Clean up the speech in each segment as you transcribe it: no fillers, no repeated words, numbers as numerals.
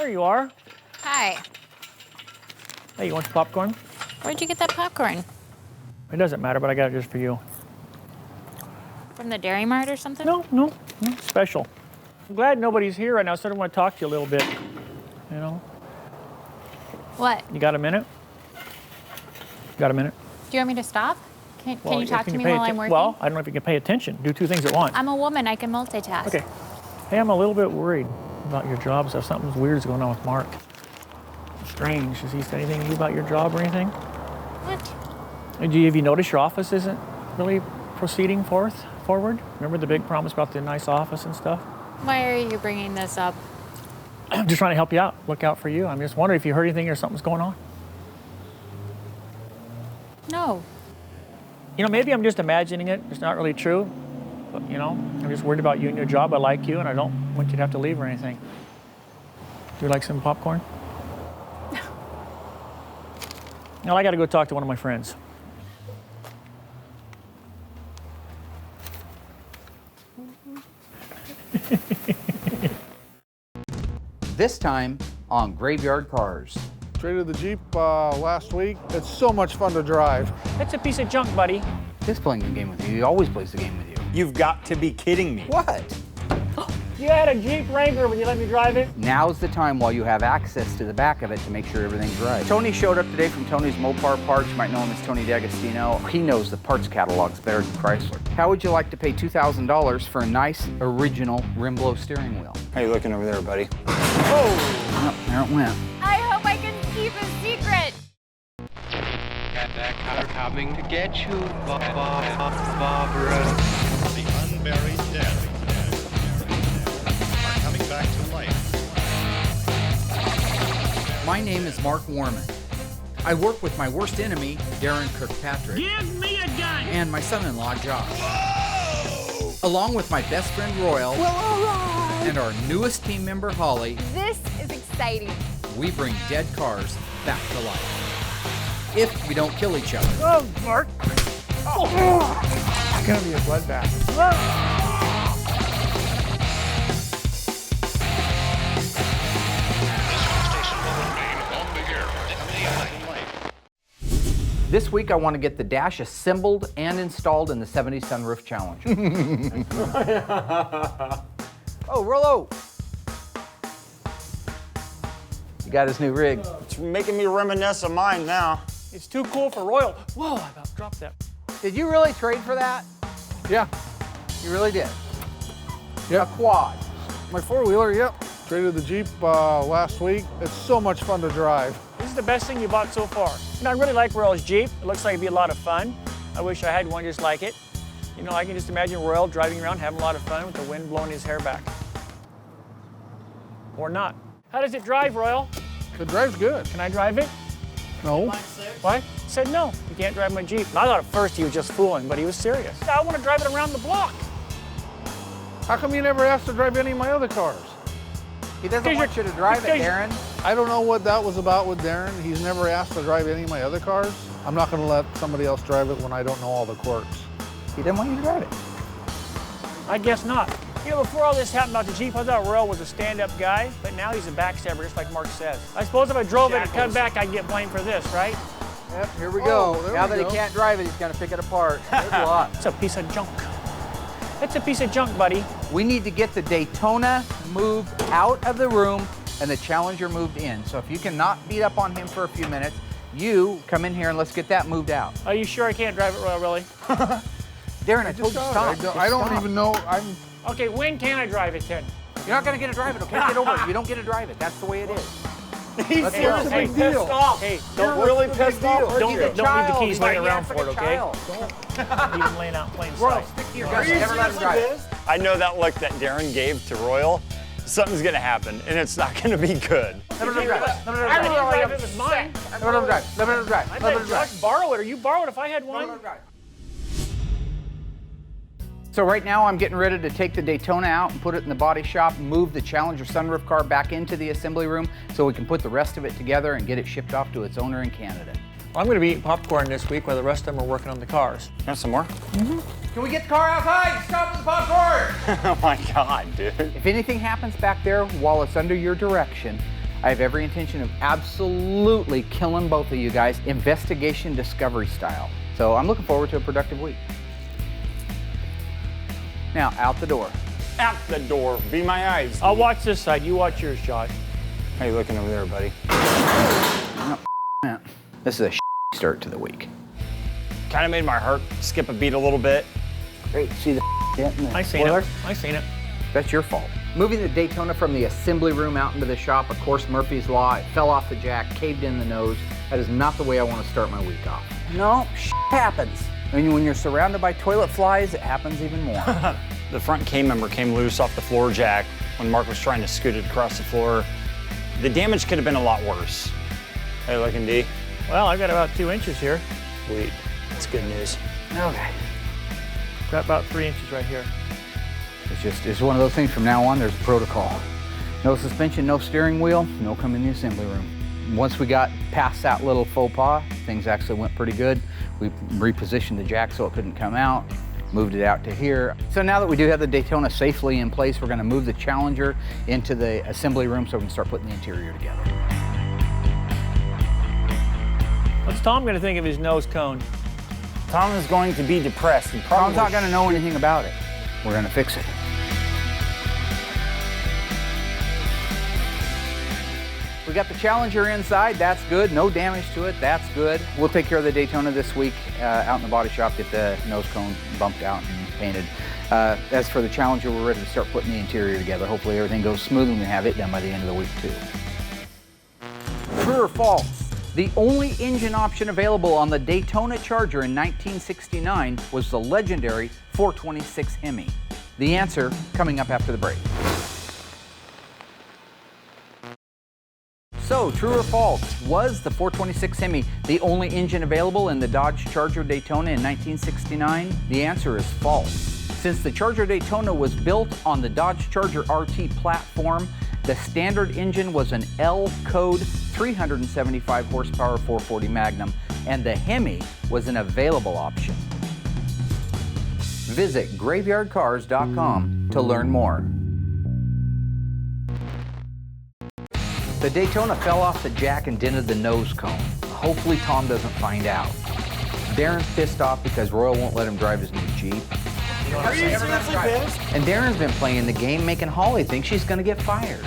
There you are. Hi. Hey, you want some popcorn? Where'd you get that popcorn? It doesn't matter, but I got it just for you. From the Dairy Mart or something? No, special. I'm glad nobody's here right now, so I want to talk to you a little bit, you know? What? You got a minute? Got a minute? Do you want me to stop? Can you talk to me pay while I'm working? Well, I don't know if you can pay attention. Do two things at once. I'm a woman. I can multitask. Okay. Hey, I'm a little bit worried about your job stuff. Something weird's going on with Mark. Strange. Has he said anything to you about your job or anything? What? Have you noticed your office isn't really proceeding forward? Remember the big promise about the nice office and stuff? Why are you bringing this up? I'm just trying to help you out, look out for you. I'm just wondering if you heard anything or something's going on. No. You know, maybe I'm just imagining it. It's not really true. But, you know, I'm just worried about you and your job. I like you, and I don't want you to have to leave or anything. Do you like some popcorn? No, I got to go talk to one of my friends. This time on Graveyard Cars. Traded the Jeep last week. It's so much fun to drive. That's a piece of junk, buddy. He's playing the game with you. He always plays the game with you. You've got to be kidding me. What? You had a Jeep Wrangler when you let me drive it? Now's the time while you have access to the back of it to make sure everything's right. Tony showed up today from Tony's Mopar Parts. You might know him as Tony D'Agostino. He knows the parts catalogs better than Chrysler. How would you like to pay $2,000 for a nice, original rim-blow steering wheel? How you looking over there, buddy? Oh! Well, there it went. I hope I can keep a secret. Got that car coming to get you, Barbara. The unburied dead are coming back to life. My name is Mark Warman. I work with my worst enemy, Daren Kirkpatrick. Give me a gun! And my son-in-law, Josh. Whoa! Along with my best friend, Royal. Well, all right. And our newest team member, Holly. This is exciting. We bring dead cars back to life. If we don't kill each other. Oh, Mark. Oh. It's gonna be a bloodbath. This week, I want to get the dash assembled and installed in the 70 Sunroof Challenger. Oh, Rollo! You got his new rig. It's making me reminisce of mine now. It's too cool for Royal. Whoa, I about dropped that. Did you really trade for that? Yeah. You really did? Yep. A quad. My four-wheeler, yep. Traded the Jeep last week. It's so much fun to drive. This is the best thing you bought so far. You know, I really like Royal's Jeep. It looks like it'd be a lot of fun. I wish I had one just like it. You know, I can just imagine Royal driving around having a lot of fun with the wind blowing his hair back. Or not. How does it drive, Royal? It drives good. Can I drive it? No. What? He said no, you can't drive my Jeep. And I thought at first he was just fooling, but he was serious. I want to drive it around the block. How come you never asked to drive any of my other cars? He doesn't want you to drive it, Daren. I don't know what that was about with Daren. He's never asked to drive any of my other cars. I'm not going to let somebody else drive it when I don't know all the quirks. He didn't want you to drive it. I guess not. You know, before all this happened about the Jeep, I thought Royal was a stand-up guy, but now he's a backstabber, just like Mark says. I suppose if I drove it and come back, I'd get blamed for this, right? Yep, here we go. there Now we that go. he can't drive it, he's going to pick it apart. There's a lot. It's a piece of junk. It's a piece of junk, buddy. We need to get the Daytona moved out of the room and the Challenger moved in. So if you cannot beat up on him for a few minutes, you come in here and let's get that moved out. Are you sure I can't drive it, Royal, really? Darren, I told you stop. I don't even know. Okay, when can I drive it then? You're not going to get to drive it, okay? Get over it. You don't get to drive it. That's the way it is. He's Hey, such a hey, big deal. Hey, You're don't really pissed off. Don't leave the keys laying around for it, okay? Child. Leave them laying out in plain Roy, sight. stick to your guns. Never let him drive it. I know that look that Daren gave to Royal. Something's gonna happen, and it's not gonna be good. Let him drive. Let him I drive. would drive it with mine. Let him drive. Let him drive. I Let let him Josh drive. borrow it, or you borrow it if I had Let one. him drive. So right now I'm getting ready to take the Daytona out and put it in the body shop, move the Challenger sunroof car back into the assembly room so we can put the rest of it together and get it shipped off to its owner in Canada. I'm going to be eating popcorn this week while the rest of them are working on the cars. Have some more? Can we get the car outside? Stop with the popcorn! Oh my God, dude. If anything happens back there while it's under your direction, I have every intention of absolutely killing both of you guys, investigation discovery style. So I'm looking forward to a productive week. Now, out the door. Out the door. Be my eyes. I'll watch this side. You watch yours, Josh. How you looking over there, buddy? This is a start to the week. Kind of made my heart skip a beat a little bit. Great, see the dent in the I seen spoiler? it. I seen it. That's your fault. Moving the Daytona from the assembly room out into the shop, of course, Murphy's Law, it fell off the jack, caved in the nose. That is not the way I want to start my week off. No, happens. And when you're surrounded by toilet flies, it happens even more. The front K-member came loose off the floor jack when Mark was trying to scoot it across the floor. The damage could have been a lot worse. How you looking, D? Well, I've got about 2 inches here. Sweet. That's good news. Okay. Got about 3 inches right here. It's one of those things from now on, there's a protocol. No suspension, no steering wheel, no come in the assembly room. Once we got past that little faux pas, things actually went pretty good. We repositioned the jack so it couldn't come out, moved it out to here. So now that we do have the Daytona safely in place, we're gonna move the Challenger into the assembly room so we can start putting the interior together. What's Tom going to think of his nose cone? Tom is going to be depressed. And Tom's not gonna know anything about it. We're gonna fix it. We got the Challenger inside, that's good. No damage to it, that's good. We'll take care of the Daytona this week out in the body shop, get the nose cone bumped out and painted. As for the Challenger, we're ready to start putting the interior together. Hopefully everything goes smooth and we have it done by the end of the week too. True or false? The only engine option available on the Daytona Charger in 1969 was the legendary 426 Hemi. The answer coming up after the break. So, true or false, was the 426 Hemi the only engine available in the Dodge Charger Daytona in 1969? The answer is false. Since the Charger Daytona was built on the Dodge Charger RT platform, the standard engine was an L-code 375 horsepower 440 Magnum, and the Hemi was an available option. Visit graveyardcars.com to learn more. The Daytona fell off the jack and dented the nose cone. Hopefully Tom doesn't find out. Daren's pissed off because Royal won't let him drive his new Jeep. Are you seriously pissed? And Daren's been playing the game, making Holly think she's gonna get fired.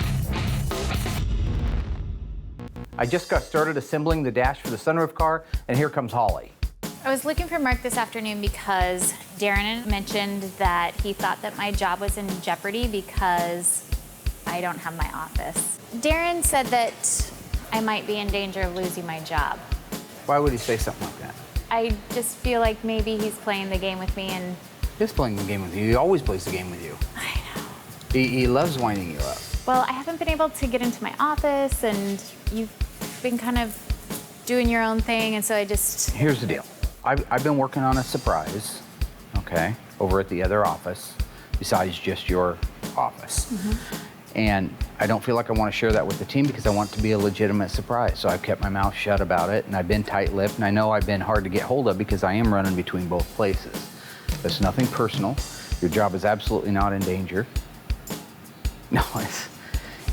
I just got started assembling the dash for the sunroof car, and here comes Holly. I was looking for Mark this afternoon because Daren mentioned that he thought that my job was in jeopardy because I don't have my office. Daren said that I might be in danger of losing my job. Why would he say something like that? I just feel like maybe he's playing the game with me and He's playing the game with you. He always plays the game with you. I know. He loves winding you up. Well, I haven't been able to get into my office and you've been kind of doing your own thing, and so I just... Here's the deal. I've been working on a surprise, okay, over at the other office, besides just your office. And I don't feel like I want to share that with the team because I want it to be a legitimate surprise. So I've kept my mouth shut about it, and I've been tight-lipped, and I know I've been hard to get hold of because I am running between both places. It's nothing personal. Your job is absolutely not in danger. No, it's...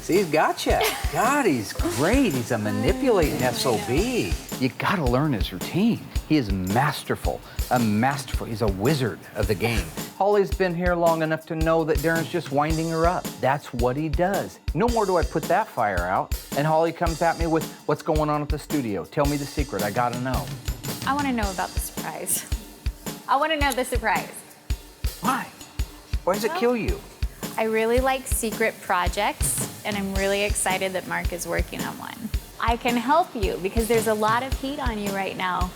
See, he's got you. God, he's great. He's a manipulating SOB. You gotta learn his routine. He is masterful. He's a wizard of the game. Holly's been here long enough to know that Daren's just winding her up. That's what he does. No more do I put that fire out. And Holly comes at me with, what's going on at the studio? Tell me the secret, I gotta know. I want to know about the surprise. I want to know the surprise. Why? Why does it kill you? I really like secret projects, and I'm really excited that Mark is working on one. I can help you because there's a lot of heat on you right now.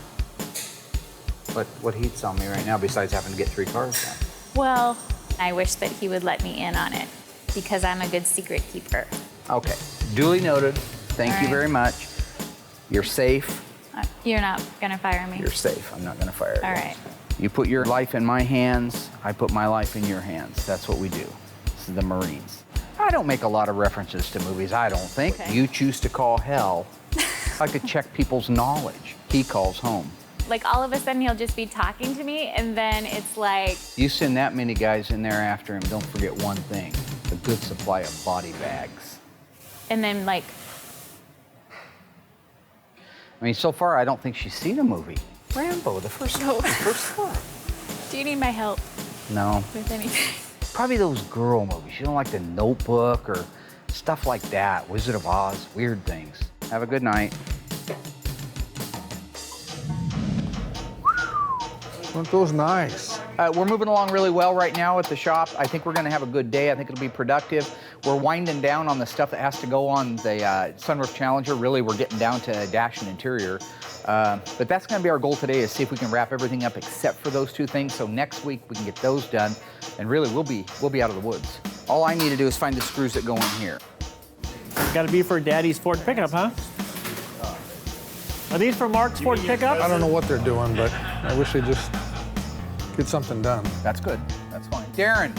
What heat's on me right now besides having to get 3 cars done? Well, I wish that he would let me in on it because I'm a good secret keeper. Okay, duly noted. Thank All you right. very much. You're safe. You're not gonna fire me? You're safe. I'm not gonna fire you. All right. You put your life in my hands, I put my life in your hands. That's what we do. This is the Marines. I don't make a lot of references to movies, I don't think. Okay. You choose to call hell. I like to check people's knowledge. He calls home. Like all of a sudden he'll just be talking to me and then it's like... You send that many guys in there after him, don't forget one thing, a good supply of body bags. And then like I mean, so far, I don't think she's seen a movie. Rambo, the first one. Do you need my help No. with anything? Probably those girl movies. You don't like The Notebook or stuff like that. Wizard of Oz, weird things. Have a good night. Aren't those nice? We're moving along really well right now at the shop. I think we're gonna have a good day. I think it'll be productive. We're winding down on the stuff that has to go on the sunroof Challenger. Really, we're getting down to dash and interior. But that's gonna be our goal today, is see if we can wrap everything up except for those two things. So next week we can get those done, and really we'll be out of the woods. All I need to do is find the screws that go in here. Got to be for Daddy's Ford pickup, huh? Are these for Mark's Ford pickup? I don't know what they're doing, but I wish they'd just get something done. That's good. That's fine. Daren.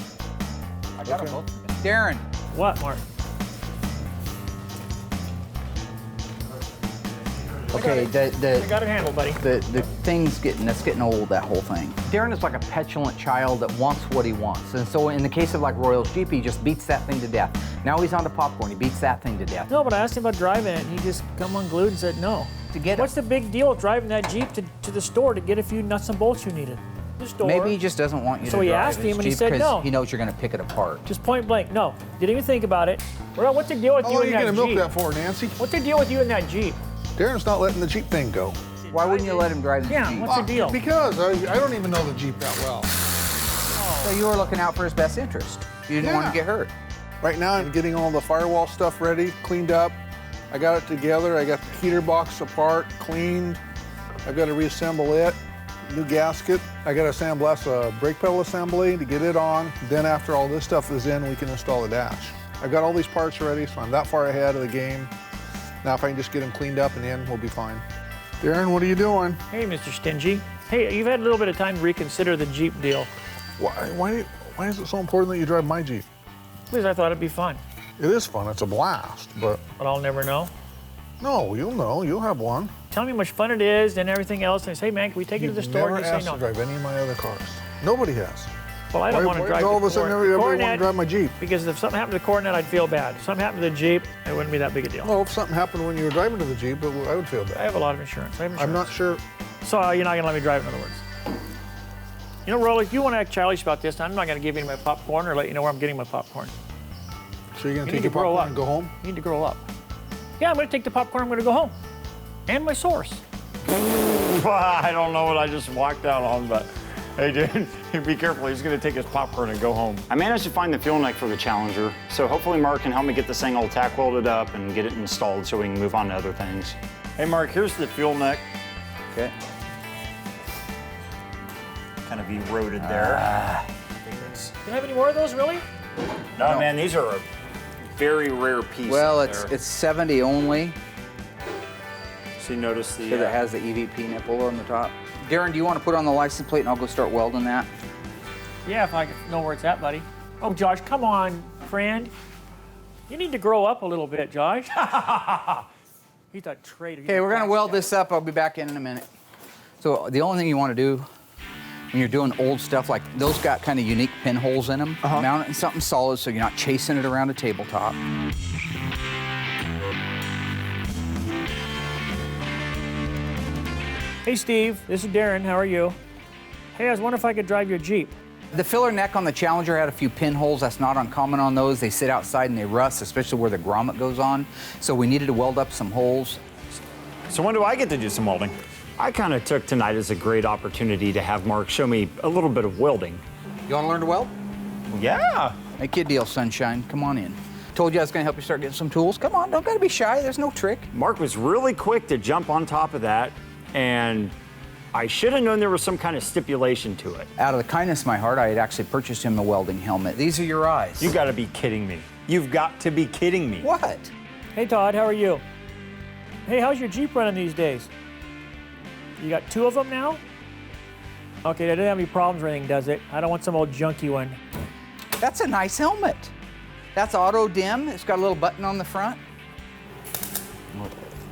I got them both. Daren. What, Mark? Okay, I got it handled, buddy. the thing's getting old, that whole thing. Daren is like a petulant child that wants what he wants. And so in the case of like Royal's Jeep, he just beats that thing to death. Now he's on to popcorn, he beats that thing to death. No, but I asked him about driving it, and he just come unglued and said no. To get What's the big deal with driving that Jeep to the store to get a few nuts and bolts you needed? The store. Maybe he just doesn't want you So to he drive asked his him, and he Jeep said 'cause no. he knows you're gonna pick it apart. Just point blank, no. Didn't even think about it. Well, what's the deal with How you long are and you that gonna milk Jeep? that for, Nancy? What's the deal with you and that Jeep? Darren's not letting the Jeep thing go. Why wouldn't you let him drive the Yeah, Jeep? what's the deal? Because I don't even know the Jeep that well. So you were looking out for his best interest. You didn't want to get hurt. Right now I'm getting all the firewall stuff ready, cleaned up. I got it together. I got the heater box apart, cleaned. I've got to reassemble it. New gasket. I got to sandblast a brake pedal assembly to get it on. Then after all this stuff is in, we can install the dash. I've got all these parts ready, so I'm that far ahead of the game. Now if I can just get them cleaned up and in, we'll be fine. Daren, what are you doing? Hey, Mr. Stingy. Hey, you've had a little bit of time to reconsider the Jeep deal. Why is it so important that you drive my Jeep? Please, I thought it'd be fun. It is fun, it's a blast, but But I'll never know. no, you'll know, you'll have one. Tell me how much fun it is and everything else. And I say, hey, man, can we take you to the store? Never And you asked say to no. drive any of my other cars. Nobody has. Well, I don't want to drive all of the a sudden everybody want to drive my Jeep? Because if something happened to the Coronet, I'd feel bad. If something happened to the Jeep, it wouldn't be that big a deal. Well, if something happened when you were driving to the Jeep, I would feel I bad. have a lot of insurance. I have insurance. I'm not sure. So you're not going to let me drive, in other words. You know, Rolly, if you want to act childish about this, I'm not going to give you my popcorn or let you know where I'm getting my popcorn. So you're going You to need take your to grow popcorn up. and go home? You need to grow up. Yeah, I'm going to take the popcorn. I'm going to go home. And my source. I don't know what I just walked out on, but hey, dude, be careful. He's going to take his popcorn and go home. I managed to find the fuel neck for the Challenger, so hopefully Mark can help me get this thing all tack welded up and get it installed so we can move on to other things. Hey, Mark, here's the fuel neck. Okay. Kind of eroded there. Do you have any more of those, really? No, man, these are a very rare piece. Well, there. it's 70 only, So you notice the. because it has the EVP nipple on the top. Daren, do you want to put on the license plate and I'll go start welding that? Yeah, if I could know where it's at, buddy. Oh, Josh, come on, friend. You need to grow up a little bit, Josh. He's a traitor. Okay, we're going to weld this up. I'll be back in a minute. So the only thing you want to do when you're doing old stuff, like those got kind of unique pinholes in them, mount it in something solid so you're not chasing it around a tabletop. Hey, Steve, this is Daren. How are you? Hey, I was wondering if I could drive your Jeep. The filler neck on the Challenger had a few pinholes. That's not uncommon on those. They sit outside and they rust, especially where the grommet goes on. So we needed to weld up some holes. So when do I get to do some welding? I kind of took tonight as a great opportunity to have Mark show me a little bit of welding. You want to learn to weld? Yeah. Make you a deal, sunshine. Come on in. Told you I was going to help you start getting some tools. Come on, don't got to be shy. There's no trick. Mark was really quick to jump on top of that, and I should have known there was some kind of stipulation to it. Out of the kindness of my heart, I had actually purchased him a welding helmet. These are your eyes. You got to be kidding me. You've got to be kidding me. What? Hey, Todd, how are you? Hey, how's your Jeep running these days? You got 2 of them now? Okay, that doesn't have any problems or anything, does it? I don't want some old junky one. That's a nice helmet. That's auto dim. It's got a little button on the front.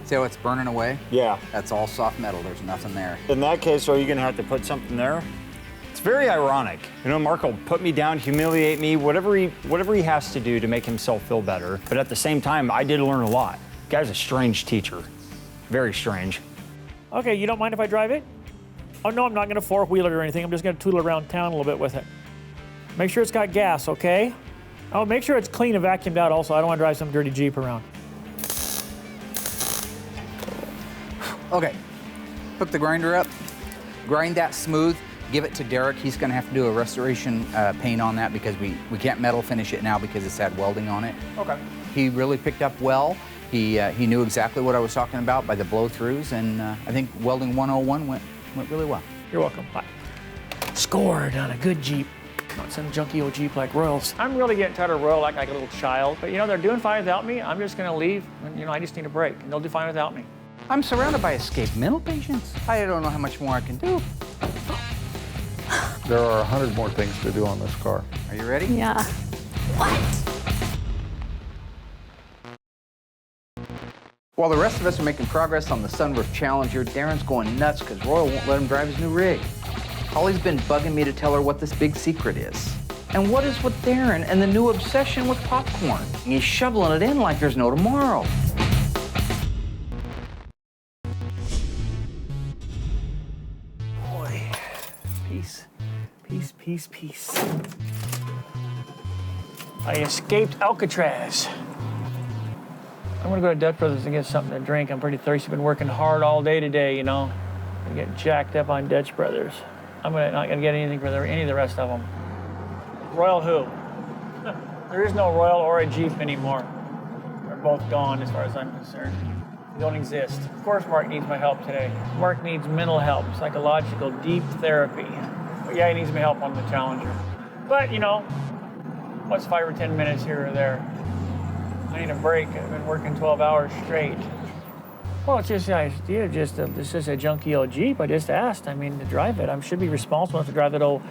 See how it's burning away? Yeah. That's all soft metal. There's nothing there. In that case, are you going to have to put something there? It's very ironic. You know, Mark will put me down, humiliate me, whatever he has to do to make himself feel better. But at the same time, I did learn a lot. Guy's a strange teacher. Very strange. Okay, you don't mind if I drive it? Oh, no, I'm not gonna four-wheel it or anything. I'm just gonna tool it around town a little bit with it. Make sure it's got gas, okay? Oh, make sure it's clean and vacuumed out also. I don't wanna drive some dirty Jeep around. Okay, hook the grinder up, grind that smooth, give it to Derek. He's gonna have to do a restoration paint on that because we can't metal finish it now because it's had welding on it. Okay. He really picked up well. He knew exactly what I was talking about by the blow-throughs, and I think welding 101 went really well. You're welcome. Bye. Scored on a good Jeep. Not some junky old Jeep like Royals. I'm really getting tired of Royal like a little child, but you know, they're doing fine without me. I'm just gonna leave, and you know, I just need a break, and they'll do fine without me. I'm surrounded by escaped mental patients. I don't know how much more I can do. There are 100 more things to do on this car. Are you ready? Yeah. What? While the rest of us are making progress on the Sunroof Challenger, Daren's going nuts because Royal won't let him drive his new rig. Holly's been bugging me to tell her what this big secret is. And what is with Daren and the new obsession with popcorn? He's shoveling it in like there's no tomorrow. Boy, peace, peace, peace, peace. I escaped Alcatraz. I'm gonna go to Dutch Brothers and get something to drink. I'm pretty thirsty. Been working hard all day today, you know. I'm gonna get jacked up on Dutch Brothers. I'm not gonna get anything for any of the rest of them. Royal who? There is no Royal or a Jeep anymore. They're both gone as far as I'm concerned. They don't exist. Of course Mark needs my help today. Mark needs mental help, psychological, deep therapy. But yeah, he needs my help on the Challenger. But you know, what's 5 or 10 minutes here or there? I need a break. I've been working 12 hours straight. Well, it's just it's just a junky old Jeep. I just asked, I mean, to drive it. I should be responsible enough to drive that old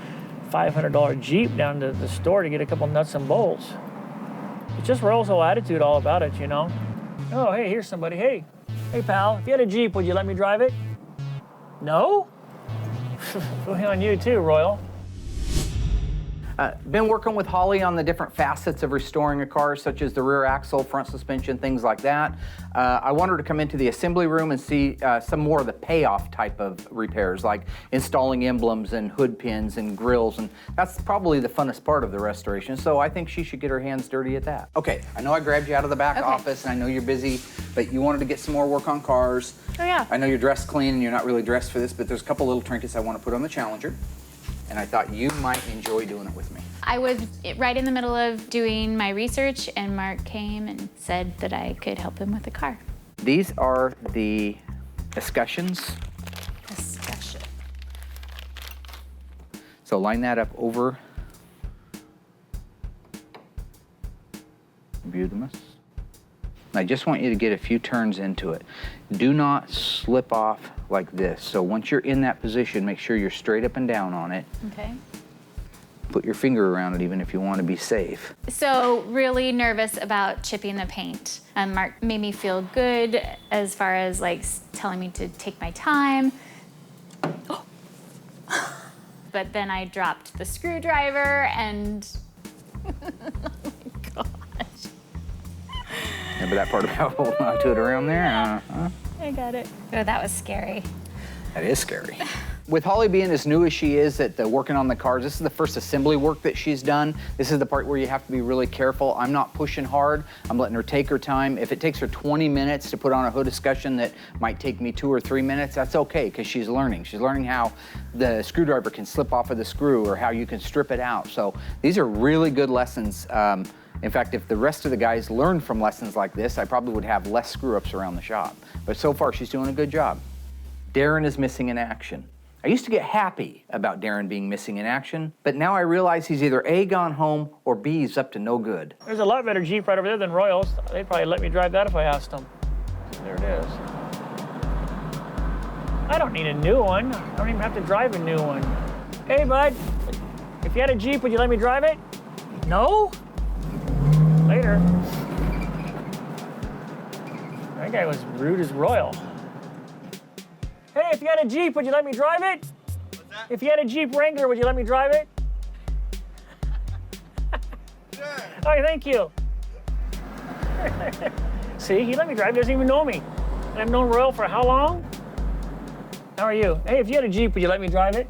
$500 Jeep down to the store to get a couple nuts and bolts. It's just Royal's whole attitude all about it, you know? Oh, hey, here's somebody. Hey, pal, if you had a Jeep, would you let me drive it? No? Going on you too, Royal. Been working with Holly on the different facets of restoring a car, such as the rear axle, front suspension, things like that. I want her to come into the assembly room and see some more of the payoff type of repairs, like installing emblems and hood pins and grills, and that's probably the funnest part of the restoration, so I think she should get her hands dirty at that. Okay, I know I grabbed you out of the back office, and I know you're busy, but you wanted to get some more work on cars. Oh, yeah. I know you're dressed clean, and you're not really dressed for this, but there's a couple little trinkets I want to put on the Challenger. And I thought you might enjoy doing it with me. I was right in the middle of doing my research, and Mark came and said that I could help him with the car. These are the escutcheons. Discussion. So line that up over Budamus. I just want you to get a few turns into it. Do not slip off like this. So once you're in that position, make sure you're straight up and down on it. Okay. Put your finger around it even if you want to be safe. So really nervous about chipping the paint. Mark made me feel good as far as like telling me to take my time. But then I dropped the screwdriver and oh my gosh. Remember that part about holding on to it around there? I got it. Oh, that was scary. That is scary. With Holly being as new as she is at working on the cars, this is the first assembly work that she's done. This is the part where you have to be really careful. I'm not pushing hard. I'm letting her take her time. If it takes her 20 minutes to put on a hood escutcheon that might take me 2 or 3 minutes, that's okay, because she's learning. She's learning how the screwdriver can slip off of the screw or how you can strip it out. So these are really good lessons. In fact, if the rest of the guys learned from lessons like this, I probably would have less screw-ups around the shop. But so far, she's doing a good job. Daren is missing in action. I used to get happy about Daren being missing in action, but now I realize he's either A, gone home, or B, he's up to no good. There's a lot better Jeep right over there than Royals. They'd probably let me drive that if I asked them. There it is. I don't need a new one. I don't even have to drive a new one. Hey, bud, if you had a Jeep, would you let me drive it? No? Later. That guy was rude as Royal. Hey, if you had a Jeep, would you let me drive it? What's that? If you had a Jeep Wrangler, would you let me drive it? Sure. All right, thank you. See, he let me drive. He doesn't even know me. And I've known Royal for how long? How are you? Hey, if you had a Jeep, would you let me drive it?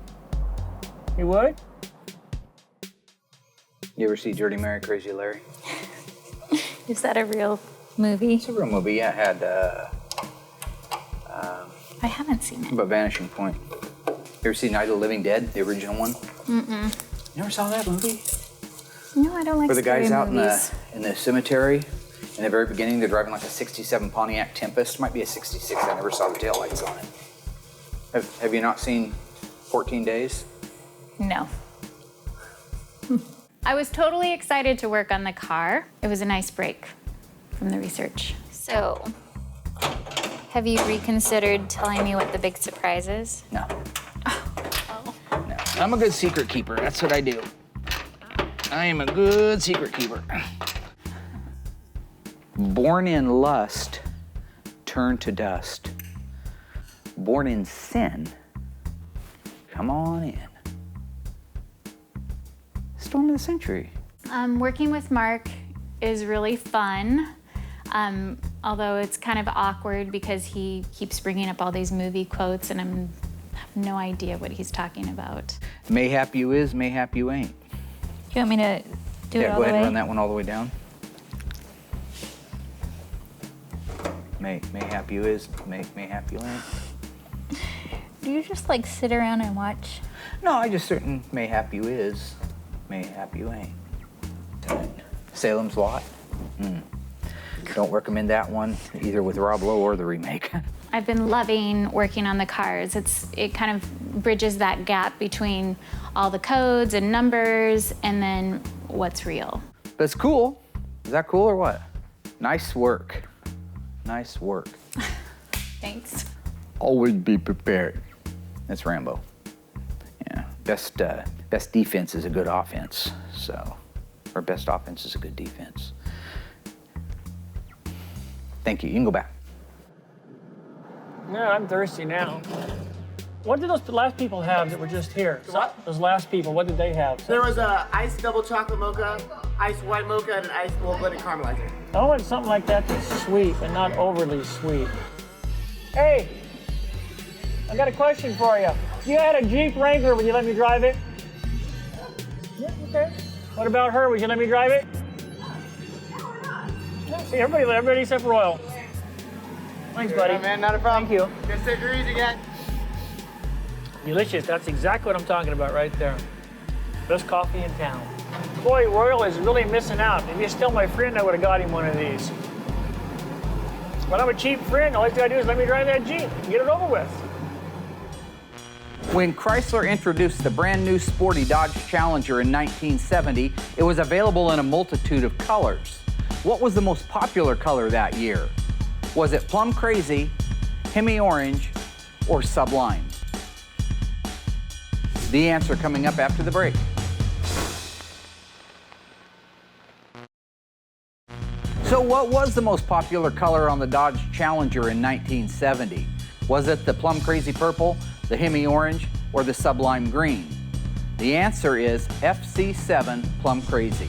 You would? You ever see Dirty Mary, Crazy Larry? Is that a real movie? It's a real movie. Yeah, it had, I haven't seen it. about Vanishing Point. You ever see Night of the Living Dead, the original one? Mm-mm. You never saw that movie? No, I don't like Where the scary guy's out movies. in the cemetery, in the very beginning, they're driving like a 67 Pontiac Tempest. Might be a 66, I never saw the taillights on it. Have you not seen 14 Days? No. I was totally excited to work on the car. It was a nice break from the research. So, have you reconsidered telling me what the big surprise is? No. No. I'm a good secret keeper. That's what I do. I am a good secret keeper. Born in lust, turn to dust. Born in sin, come on in. Storm of the century. Working with Mark is really fun, although it's kind of awkward because he keeps bringing up all these movie quotes and I have no idea what he's talking about. Mayhap you is, mayhap you ain't. You want me to do it Yeah, all go ahead the and way? run that one all the way down. Mayhap you is, mayhap you ain't. Do you just like sit around and watch? No, I just certain mayhap you is, mayhap you ain't. Salem's Lot. Don't recommend that one, either with Rob Lowe or the remake. I've been loving working on the cars. It kind of bridges that gap between all the codes and numbers and then what's real. That's cool. Is that cool or what? Nice work. Nice work. Thanks. Always be prepared. That's Rambo. Yeah, best defense is a good offense. So, or best offense is a good defense. Thank you. You can go back. No, I'm thirsty now. What did those last people have that were just here? What? Those last people, what did they have? There was a iced double chocolate mocha, iced white mocha, and an iced blended caramelizer. I want something like that that's sweet, but not overly sweet. Hey, I got a question for you. If you had a Jeep Wrangler, would you let me drive it? Yeah, okay. What about her? Would you let me drive it? Yeah, see, everybody except Royal. Thanks, buddy. Yeah, man, not a problem. Thank you. Just take her easy, again. Delicious. That's exactly what I'm talking about right there. Best coffee in town. Boy, Royal is really missing out. If he's still my friend, I would have got him one of these. But I'm a cheap friend. All he's got to do is let me drive that Jeep and get it over with. When Chrysler introduced the brand new sporty Dodge Challenger in 1970, it was available in a multitude of colors. What was the most popular color that year? Was it Plum Crazy, Hemi Orange, or Sublime? The answer coming up after the break. So what was the most popular color on the Dodge Challenger in 1970? Was it the Plum Crazy Purple, the Hemi Orange, or the Sublime Green? The answer is FC7 Plum Crazy.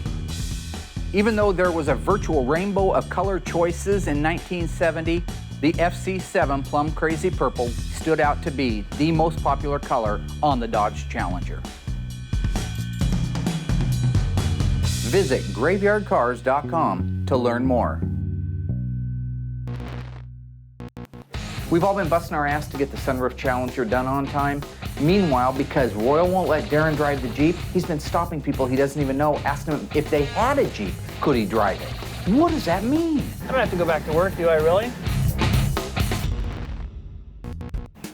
Even though there was a virtual rainbow of color choices in 1970, the FC7 Plum Crazy Purple stood out to be the most popular color on the Dodge Challenger. Visit graveyardcars.com to learn more. We've all been busting our ass to get the sunroof Challenger done on time. Meanwhile, because Royal won't let Daren drive the Jeep, he's been stopping people he doesn't even know, asking them if they had a Jeep, could he drive it? What does that mean? I don't have to go back to work, do I really?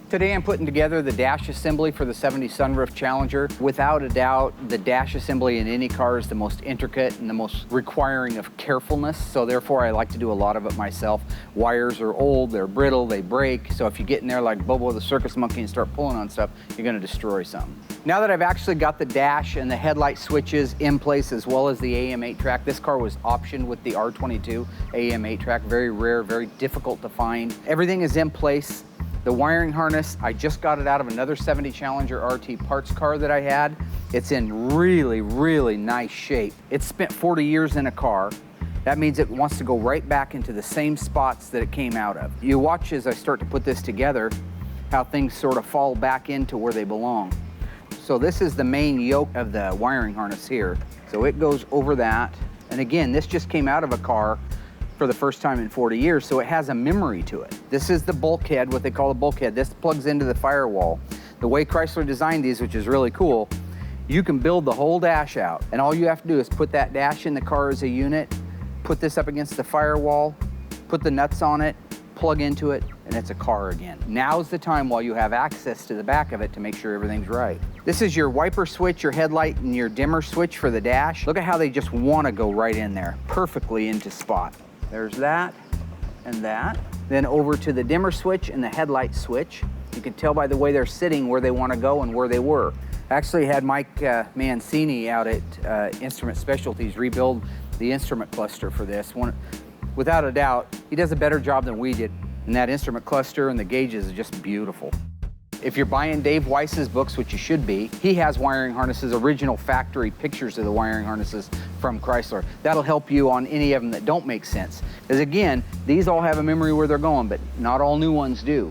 Today I'm putting together the dash assembly for the 70 sunroof Challenger. Without a doubt, the dash assembly in any car is the most intricate and the most requiring of carefulness, so therefore I like to do a lot of it myself. Wires are old, they're brittle, they break, so if you get in there like Bobo the circus monkey and start pulling on stuff, you're gonna destroy something. Now that I've actually got the dash and the headlight switches in place as well as the AM8 track, this car was optioned with the R22 AM8 track, very rare, very difficult to find. Everything is in place. The wiring harness, I just got it out of another 70 Challenger RT parts car that I had. It's in really, really nice shape. It's spent 40 years in a car. That means it wants to go right back into the same spots that it came out of. You watch as I start to put this together, how things sort of fall back into where they belong. So this is the main yoke of the wiring harness here. So it goes over that. And again, this just came out of a car for the first time in 40 years, so it has a memory to it. This is the bulkhead, what they call a bulkhead. This plugs into the firewall. The way Chrysler designed these, which is really cool, you can build the whole dash out, and all you have to do is put that dash in the car as a unit, put this up against the firewall, put the nuts on it, plug into it, and it's a car again. Now's the time while you have access to the back of it to make sure everything's right. This is your wiper switch, your headlight, and your dimmer switch for the dash. Look at how they just want to go right in there, perfectly into spot. There's that and that. Then over to the dimmer switch and the headlight switch. You can tell by the way they're sitting where they want to go and where they were. I actually had Mike Mancini out at Instrument Specialties rebuild the instrument cluster for this. Without a doubt, he does a better job than we did. And that instrument cluster and the gauges are just beautiful. If you're buying Dave Weiss's books, which you should be, he has wiring harnesses, original factory pictures of the wiring harnesses from Chrysler. That'll help you on any of them that don't make sense. Because again, these all have a memory where they're going, but not all new ones do.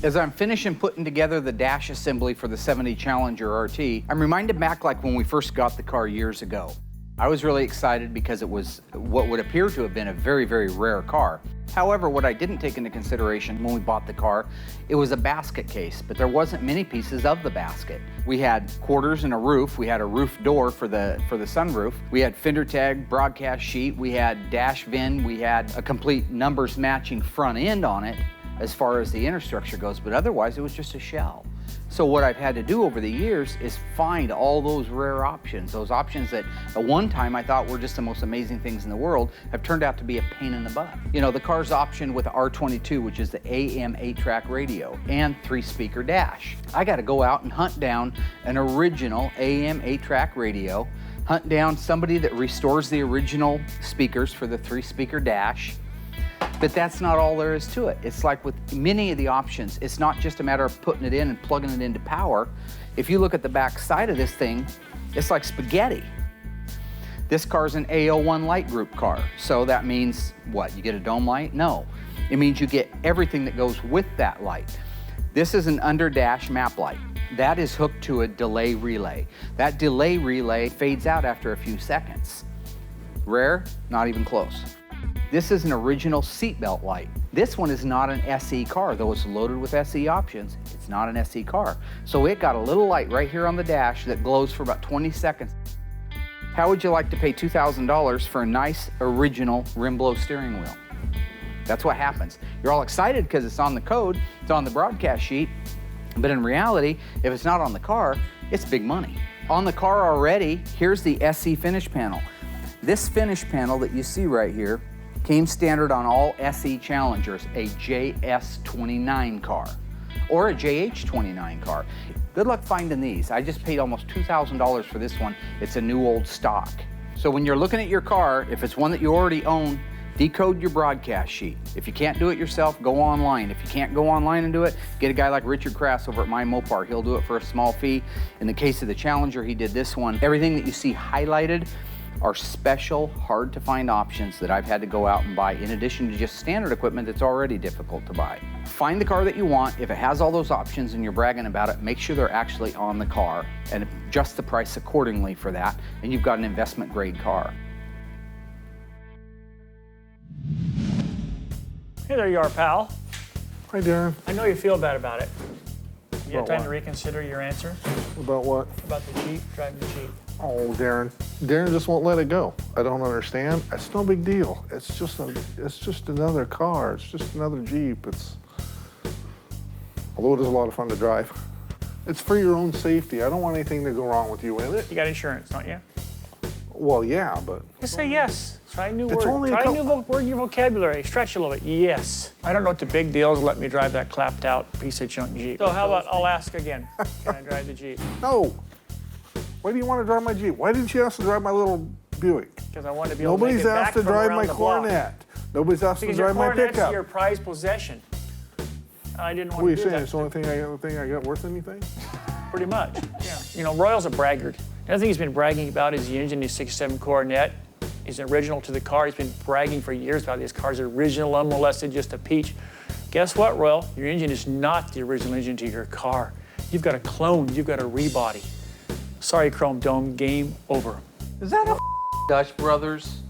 As I'm finishing putting together the dash assembly for the 70 Challenger RT, I'm reminded back like when we first got the car years ago. I was really excited because it was what would appear to have been a very, very rare car. However, what I didn't take into consideration when we bought the car, it was a basket case, but there wasn't many pieces of the basket. We had quarters and a roof. We had a roof door for the sunroof. We had fender tag, broadcast sheet. We had dash VIN. We had a complete numbers matching front end on it as far as the inner structure goes, but otherwise it was just a shell. So what I've had to do over the years is find all those rare options, those options that at one time I thought were just the most amazing things in the world have turned out to be a pain in the butt. You know, the car's option with the R22, which is the AM 8-track radio and 3-speaker dash. I got to go out and hunt down an original AM 8-track radio, hunt down somebody that restores the original speakers for the 3-speaker dash. But that's not all there is to it. It's like with many of the options, it's not just a matter of putting it in and plugging it into power. If you look at the back side of this thing, it's like spaghetti. This car's an A01 light group car. So that means what? You get a dome light? No. It means you get everything that goes with that light. This is an under dash map light. That is hooked to a delay relay. That delay relay fades out after a few seconds. Rare? Not even close. This is an original seatbelt light. This one is not an SE car, though it's loaded with SE options. It's not an SE car. So it got a little light right here on the dash that glows for about 20 seconds. How would you like to pay $2,000 for a nice original rim blow steering wheel? That's what happens. You're all excited because it's on the code, it's on the broadcast sheet, but in reality, if it's not on the car, it's big money. On the car already, here's the SE finish panel. This finish panel that you see right here came standard on all SE Challengers, a JS29 car or a JH29 car. Good luck finding these. I just paid almost $2,000 for this one. It's a new old stock. So when you're looking at your car, if it's one that you already own, decode your broadcast sheet. If you can't do it yourself, go online. If you can't go online and do it, get a guy like Richard Crass over at My Mopar. He'll do it for a small fee. In the case of the Challenger, he did this one. Everything that you see highlighted are special, hard to find options that I've had to go out and buy in addition to just standard equipment that's already difficult to buy. Find the car that you want. If it has all those options and you're bragging about it, make sure they're actually on the car and adjust the price accordingly for that, and you've got an investment grade car. Hey, there you are, pal. Hi, Daren. I know you feel bad about it. You have About time what? to reconsider your answer About what? about the Jeep, driving the Jeep. Oh, Daren. Daren just won't let it go. I don't understand. It's no big deal. It's just another car. It's just another Jeep. Although it is a lot of fun to drive. It's for your own safety. I don't want anything to go wrong with you in it. You got insurance, don't you? Well, yeah, but Just say yes. Try a new It's word. only a Try a new couple- word in your vocabulary. Stretch a little bit. Yes. I don't know what the big deal is. Let me drive that clapped out piece of junk Jeep. So how about I'll ask again. Can I drive the Jeep? no. Why do you want to drive my Jeep? Why didn't you ask to drive my little Buick? Because I want to be able Nobody's to make it asked back to from drive around my the block. Coronet. Nobody's asked Because to your drive my Coronet's pickup. your prized possession. I didn't want What are you to do saying? that. It's the only thing I got worth anything? Pretty much. Yeah. You know, Royal's a braggart. The other thing he's been bragging about is the engine, his 67 Coronet. is original to the car. He's been bragging for years about this car's original, unmolested, just a peach. Guess what, Royal? Your engine is not the original engine to your car. You've got a clone, you've got a rebody. Sorry, Chrome Dome, game over. Is that a Dutch Brothers?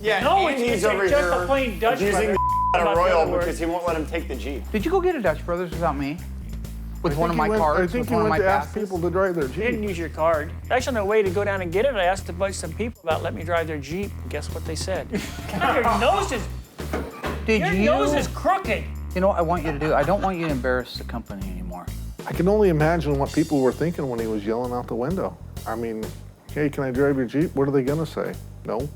Yeah, No, Andy's it's over just here a plain Dutch abusing brother. the out About of the Royal other word. because he won't let him take the Jeep. Did you go get a Dutch Brothers without me? With one of my I cards, think with you one of went my to ask passes? people to drive their I didn't Jeep. use your card. Actually, on the way to go down and get it, I asked a bunch of some people about letting me drive their Jeep. Guess what they said? God, your nose is, Did your you? nose is crooked. You know what I want you to do? I don't want you to embarrass the company anymore. I can only imagine what people were thinking when he was yelling out the window. I mean, hey, can I drive your Jeep? What are they gonna say? No.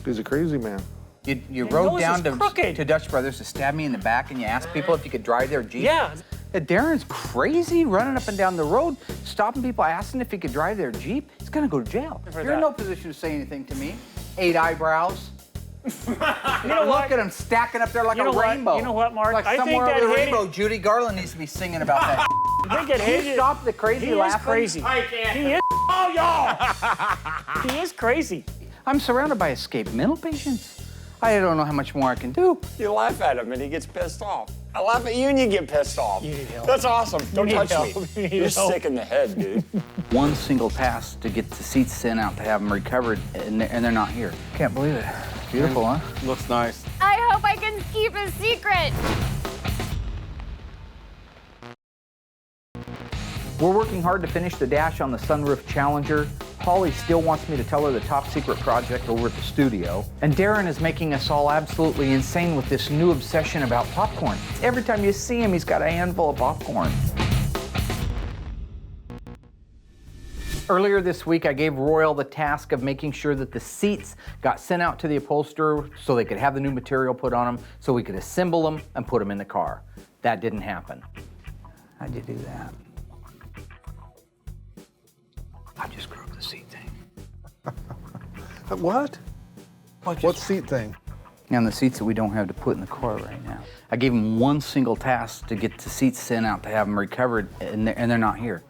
He's a crazy man. You Your rode nose down is crooked. to Dutch Brothers to stab me in the back, and you asked people if you could drive their Jeep? Yeah. Daren's crazy, running up and down the road, stopping people, asking if he could drive their Jeep. He's gonna go to jail. For You're in that. no position to say anything to me. 8 eyebrows. You know Look what? at him stacking up there like You know a what? rainbow. You know what, Mark? Like I think somewhere that over the hated- rainbow, Judy Garland needs to be singing about that. I think it Can you hated. stop the crazy He laughing? is crazy. I can't. He is. Oh, y'all. He is crazy. I'm surrounded by escaped mental patients. I don't know how much more I can do. You laugh at him and he gets pissed off. I laugh at you and you get pissed off. You need help. That's awesome. Don't need touch help. me. You need You're help. sick in the head, dude. One single task to get the seats sent out to have them recovered, and they're not here. Can't believe it. Beautiful, huh? Looks nice. I hope I can keep a secret. We're working hard to finish the dash on the sunroof Challenger. Holly still wants me to tell her the top secret project over at the studio. And Daren is making us all absolutely insane with this new obsession about popcorn. Every time you see him, he's got a handful of popcorn. Earlier this week, I gave Royal the task of making sure that the seats got sent out to the upholsterer so they could have the new material put on them, so we could assemble them and put them in the car. That didn't happen. How'd you do that? I just screwed up the seat thing. What? What seat thing? And the seats that we don't have to put in the car right now. I gave him one single task to get the seats sent out to have them recovered, and they're not here.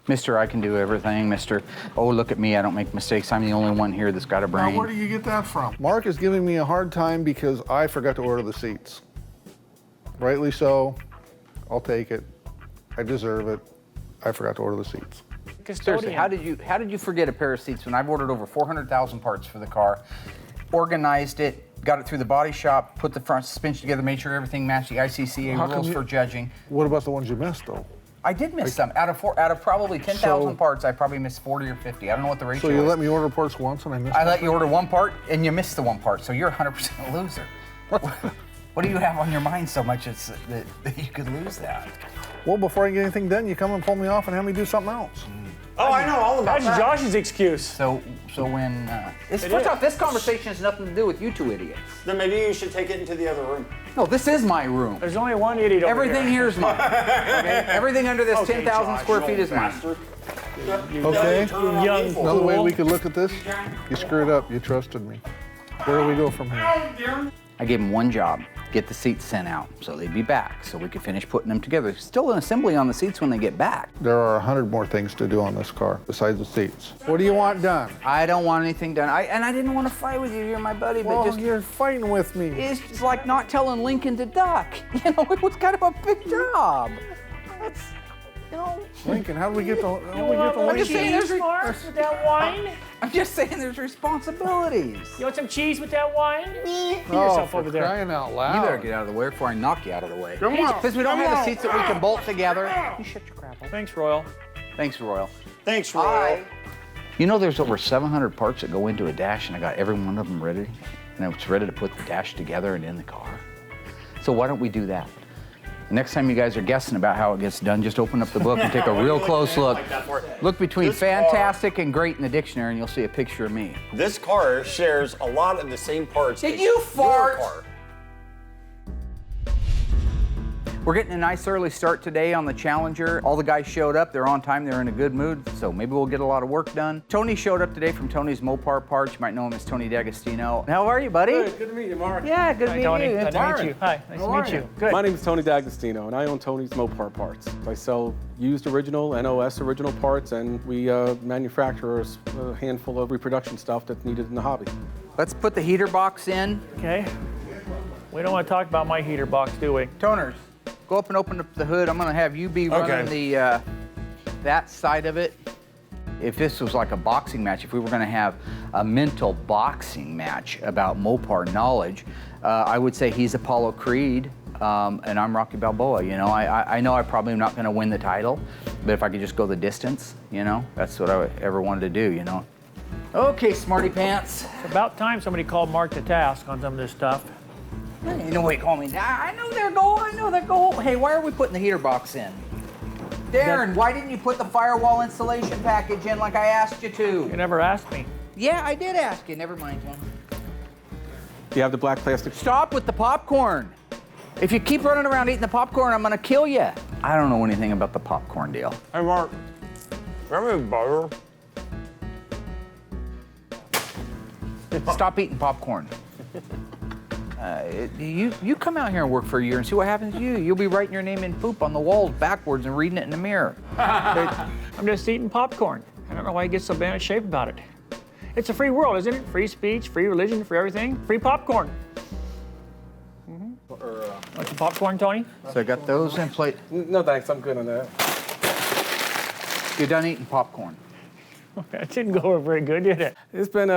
Mr. I can do everything, Mr. Oh, look at me, I don't make mistakes. I'm the only one here that's got a brain. Now, where do you get that from? Mark is giving me a hard time because I forgot to order the seats. Rightly so. I'll take it. I deserve it. I forgot to order the seats. Seriously, how did you forget a pair of seats when I've ordered over 400,000 parts for the car, organized it, got it through the body shop, put the front suspension together, made sure everything matched the ICCA How come rules you- for judging. What about the ones you missed, though? I did miss some. Out of probably 10,000 So- parts, I probably missed 40 or 50. I don't know what the ratio So you is. let me order parts once and I missed I let you order one part and you missed the one part, so you're 100% a loser. What do you have on your mind so much that you could lose that? Well, before I get anything done, you come and pull me off and have me do something else. Oh, I know all about That's that. Josh's excuse. So when It first is. off, this conversation has nothing to do with you two idiots. Then maybe you should take it into the other room. No, this is my room. There's only one idiot over Everything here. here is mine. Okay? Everything under this Okay, 10,000 Josh, square you feet old is mine. bastard. Okay? Young Another way fool. we could look at this, you screwed up. You trusted me. Where do we go from here? I gave them one job, get the seats sent out so they'd be back so we could finish putting them together. Still an assembly on the seats when they get back. There are 100 more things to do on this car besides the seats. What do you want done? I don't want anything done. And I didn't want to fight with you. You're my buddy, but Well, just you're fighting with me. it's just like not telling Lincoln to duck. You know, it was kind of a big job. That's, you know, Lincoln, how do we get the? I'm just saying there's Mark, with that wine? I'm just saying there's responsibilities. You want some cheese with that wine? Get Oh, yourself for over there. crying out loud! You better get out of the way before I knock you out of the way. Come on. Since we don't have the seats that we can bolt together. You shut your crap up. Thanks, Royal. Thanks, Royal. Thanks, Roy. You know there's over 700 parts that go into a dash, and I got every one of them ready. And it's ready to put the dash together and in the car. So why don't we do that? The next time you guys are guessing about how it gets done, just open up the book and take a real close look. Look between This car- fantastic and great in the dictionary, and you'll see a picture of me. This car shares a lot of the same parts Did as you your fart? car. We're getting a nice early start today on the Challenger. All the guys showed up, they're on time, they're in a good mood, so maybe we'll get a lot of work done. Tony showed up today from Tony's Mopar Parts. You might know him as Tony D'Agostino. How are you, buddy? Good to meet you, Mark. Yeah, good to meet Tony. you. Nice It's to meet Daren. you. Hi, nice How to are meet you? you. Good. My name is Tony D'Agostino, and I own Tony's Mopar Parts. I sell used original, NOS original parts, and we manufacture a handful of reproduction stuff that's needed in the hobby. Let's put the heater box in. Okay. We don't want to talk about my heater box, do we? Toners, go up and open up the hood. I'm gonna have you be running the that side of it. If this was like a boxing match, if we were gonna have a mental boxing match about Mopar knowledge, I would say he's Apollo Creed and I'm Rocky Balboa. You know, I know I probably am not gonna win the title, but if I could just go the distance, you know, that's what I ever wanted to do, you know. Okay, smarty pants. It's about time somebody called Mark to task on some of this stuff. You know what you call me. I know they're going, I know they're going. Hey, why are we putting the heater box in? Daren, why didn't you put the firewall installation package in like I asked you to? You never asked me. Yeah, I did ask you. Never mind, John. Do you have the black plastic? Stop with the popcorn. If you keep running around eating the popcorn, I'm gonna kill you. I don't know anything about the popcorn deal. Hey, Mark, remember butter? Stop eating popcorn. You come out here and work for a year and see what happens to you. You'll be writing your name in poop on the walls backwards and reading it in the mirror. I'm just eating popcorn. I don't know why you get so bad at shape about it. It's a free world, isn't it? Free speech, free religion, free everything. Free popcorn. Want some popcorn, Tony? So I got those in plate. No, thanks. I'm good on that. You're done eating popcorn. That didn't go over very good, did it? There's been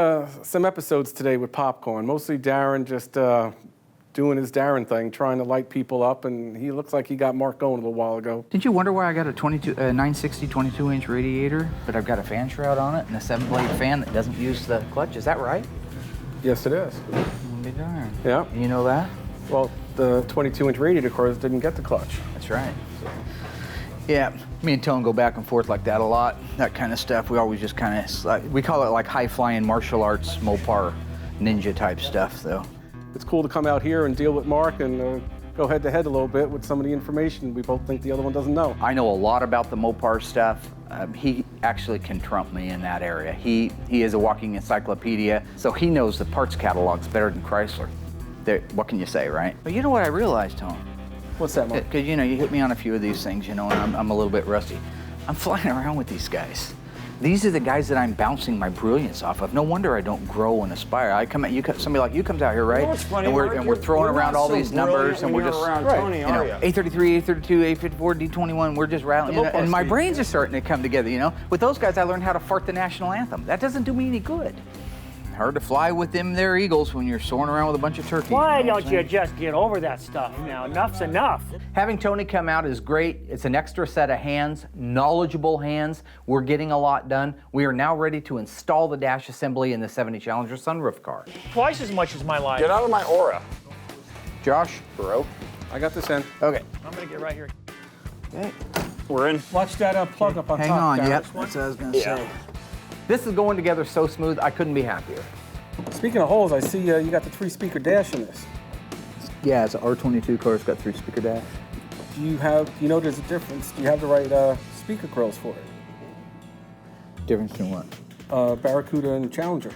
some episodes today with popcorn. Mostly Daren just doing his Daren thing, trying to light people up, and he looks like he got Mark going a little while ago. Did you wonder why I got a 960 22-inch radiator, but I've got a fan shroud on it and a 7-blade fan that doesn't use the clutch? Is that right? Yes, it is. I'll be darned. Yeah. You know that? Well, the 22-inch radiator cars didn't get the clutch. That's right. Yeah, me and Tone go back and forth like that a lot. That kind of stuff. We always just kind of, we call it like high-flying martial arts, Mopar, ninja type stuff, though. It's cool to come out here and deal with Mark and go head-to-head a little bit with some of the information we both think the other one doesn't know. I know a lot about the Mopar stuff. He actually can trump me in that area. He is a walking encyclopedia, so he knows the parts catalogs better than Chrysler. What can you say, right? But you know what I realized, Tone? What's that, Mark? Because, you know, you hit me on a few of these things, you know, and I'm a little bit rusty. I'm flying around with these guys. These are the guys that I'm bouncing my brilliance off of. No wonder I don't grow and aspire. Somebody like you comes out here, right? You know what's funny, and Mark? we're throwing You're around not all so these numbers, and we're brilliant just when you're around Tony, you are know, ya? 833, 832, 854, D21. We're just rattling, The Mopar and my speed. brains are starting to come together. You know, with those guys, I learned how to fart the national anthem. That doesn't do me any good. Hard to fly with them there eagles when you're soaring around with a bunch of turkeys. Why you know what don't I'm you saying? just get over that stuff now? Enough's enough. Having Tony come out is great. It's an extra set of hands, knowledgeable hands. We're getting a lot done. We are now ready to install the dash assembly in the 70 Challenger sunroof car. Twice as much as my life. Get out of my aura. Josh, bro. I got this in. Okay. I'm gonna get right here. Okay. We're in. Watch that plug up on Hang top. on. Daren. Yep. That's what I was gonna say. This is going together so smooth. I couldn't be happier. Speaking of holes, I see you got the 3-speaker dash in this. Yeah, it's an R22 car. It's got 3-speaker dash. Do you know there's a difference? Do you have the right speaker grills for it? Difference in what? Barracuda and Challenger.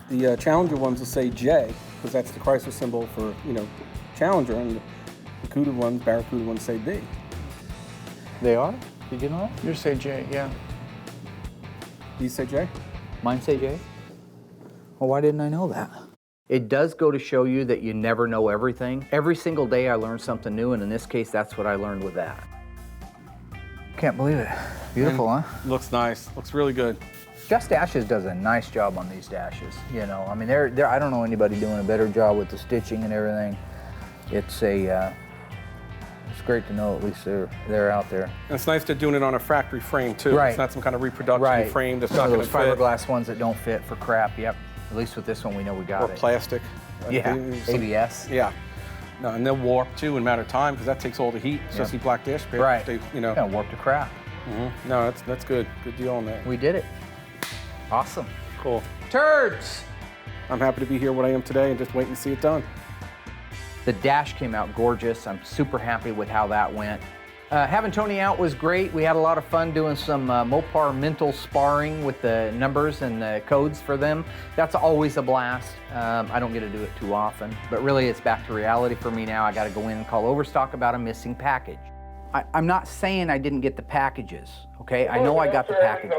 The Challenger ones will say J, because that's the Chrysler symbol for, you know, Challenger, and the Barracuda ones say B. They are? Did you know that? You say Jay, yeah. These say J? Mine say J? Well, why didn't I know that? It does go to show you that you never know everything. Every single day I learn something new, and in this case, that's what I learned with that. Can't believe it. Beautiful, huh? Looks nice. Looks really good. Just Dashes does a nice job on these dashes. You know, I mean, I don't know anybody doing a better job with the stitching and everything. It's great to know at least they're out there. And it's nice they're doing it on a factory frame too. Right. It's not some kind of reproduction frame that's not Some going of to those fit. fiberglass ones that don't fit for crap. Yep. At least with this one, we know we got Or it. plastic. Yeah. Some- ABS. Yeah. No, and they'll warp too in a matter of time because that takes all the heat, especially black dash paper. Right. They, you know. Yeah, warp to crap. No, that's good. Good deal on that. We did it. Awesome. Cool. Turds. I'm happy to be here what I am today and just waiting to see it done. The dash came out gorgeous. I'm super happy with how that went. Having Tony out was great. We had a lot of fun doing some Mopar mental sparring with the numbers and the codes for them. That's always a blast. I don't get to do it too often, but really it's back to reality for me now. I got to go in and call Overstock about a missing package. I'm not saying I didn't get the packages, okay? I know I got the package.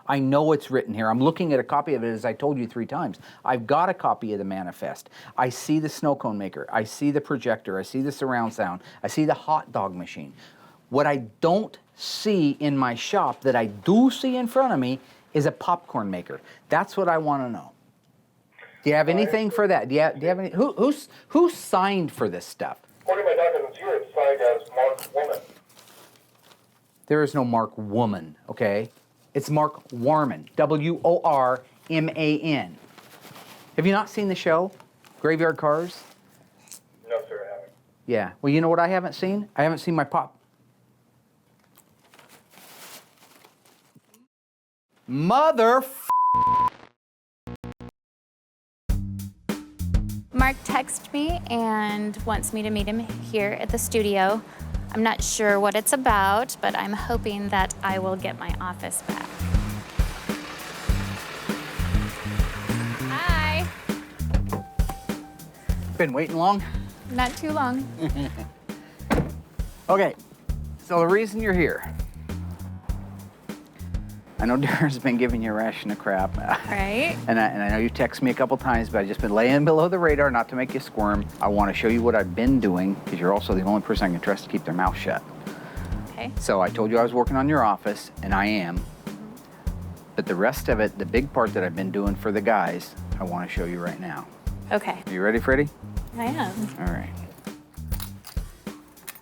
I know it's written here. I'm looking at a copy of it, as I told you 3 times. I've got a copy of the manifest. I see the snow cone maker. I see the projector. I see the surround sound. I see the hot dog machine. What I don't see in my shop that I do see in front of me is a popcorn maker. That's what I want to know. Do you have anything for that? Do you have any? Who signed for this stuff? According to my documents here, it's signed as Mark Woman. There is no Mark Woman, okay? It's Mark Warman, W-O-R-M-A-N. Have you not seen the show, Graveyard Carz? No, sir, I haven't. Yeah. Well, you know what I haven't seen? I haven't seen my Mother. Mark texted me and wants me to meet him here at the studio. I'm not sure what it's about, but I'm hoping that I will get my office back. Hi. Been waiting long? Not too long. Okay, so the reason you're here, I know Daren's been giving you a ration of crap. Right. And I know you texted me a couple times, but I've just been laying below the radar not to make you squirm. I want to show you what I've been doing, because you're also the only person I can trust to keep their mouth shut. Okay. So I told you I was working on your office, and I am. But the rest of it, the big part that I've been doing for the guys, I want to show you right now. Okay. Are you ready, Freddie? I am. All right.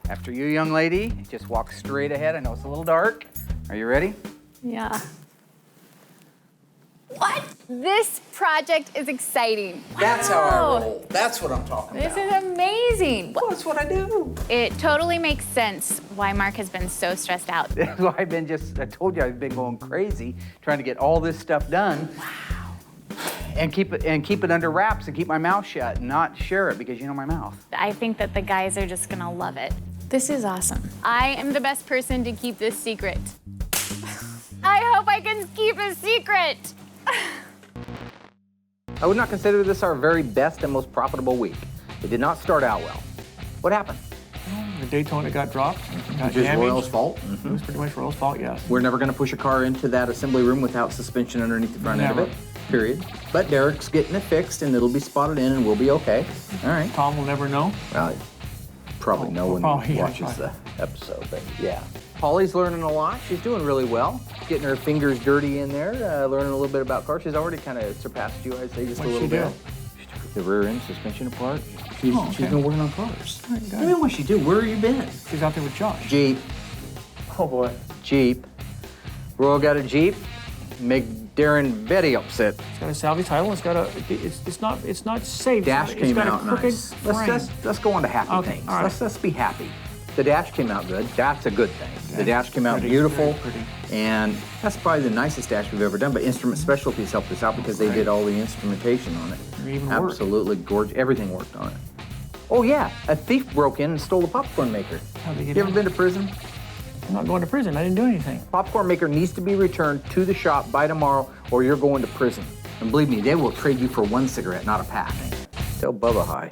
After you, young lady, just walk straight ahead. I know it's a little dark. Are you ready? Yeah. What? This project is exciting. That's how I Wow. roll. That's what I'm talking This about. is amazing. Well, that's what I do. It totally makes sense why Mark has been so stressed out. That's why I told you I've been going crazy trying to get all this stuff done. Wow. And keep it under wraps and keep my mouth shut and not share it because you know my mouth. I think that the guys are just gonna love it. This is awesome. I am the best person to keep this secret. I hope I can keep a secret. I would not consider this our very best and most profitable week. It did not start out well. What happened? The Daytona got dropped. Got Just damaged. Royal's fault? It was pretty much Royal's fault, yes. We're never going to push a car into that assembly room without suspension underneath the front end of Never. it, period. But Derek's getting it fixed and it'll be spotted in and we'll be okay. All right. Tom will never know. Well, probably no one probably, yeah, watches right. the episode, but yeah. Holly's learning a lot. She's doing really well. Getting her fingers dirty in there, learning a little bit about cars. She's already kind of surpassed you, I'd say, just a little bit. She took the rear end suspension apart. She's been working on cars. Right, What do you mean, what's she do? Where have you been? She's out there with Josh. Jeep. Oh boy. Jeep. Royal got a Jeep. Make Daren very upset. It's got a salvage title. It's got a. It's not safe. Dash It's came got a out crooked nice. frame. Let's go on to happy Okay, things. all right. Let's be happy. The dash came out good. That's a good thing. The dash came out Pretty, beautiful, very pretty. and that's probably the nicest dash we've ever done. But Instrument Specialties helped us out because they did all the instrumentation on it. It even worked. Absolutely gorgeous. Everything worked on it. Oh yeah, a thief broke in and stole the popcorn maker. How'd they You get ever in? been to prison? I'm not going to prison. I didn't do anything. Popcorn maker needs to be returned to the shop by tomorrow, or you're going to prison. And believe me, they will trade you for one cigarette, not a pack. Tell Bubba hi.